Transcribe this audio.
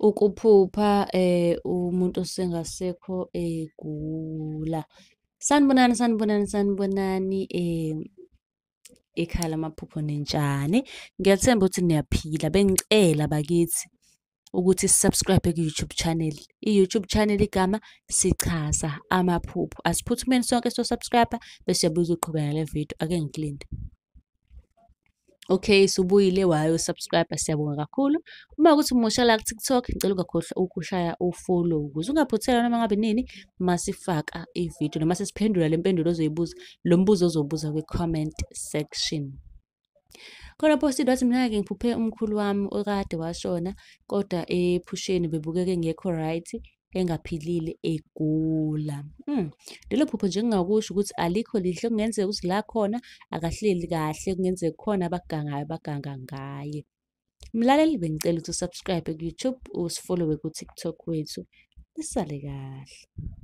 Ukuphupha umuntu osengasekho egula. Sanibonani, sanibonani, sanibonani ekhaya lamaphupho ninjani? Ngiyathemba ukuthi niyaphila. Bengicela bakithi ukuthi si-subscribe ku-YouTube channel. I-YouTube channel igama Sichaza Amaphupho. Asiphuthumeni sonke so-subscribe bese siyabuya uzoqhubeka nale video. Ake ngikulinde. Okay, subuyile wayo subscribe, siyabonga kakhulu. Uma ukuthi umusha la ku-TikTok, ngicela ungakhohlwa ukushaya u-follow ukuze ungaphuthelwa noma ngabe nini masifaka ividiyo noma sesiphendula le mpendulo ozoyibuza, lo mbuzo ozobuza kwi-comment section. Khona posted wathi mina-ke ngiphuphe umkhulu wami okade washona kodwa ephusheni bebukeka engekho right, engaphilile egula. Lelo phupho nje engingakusho ukuthi alikho lihle, kungenzeka ukuthi la khona akahleli kahle, kungenzeka khona abakugangayo baganga ngaye. Mlaleli, bengicela ukuthi usubscribe ku-YouTube, usifollowe ku-TikTok wethu. Nisale kahle.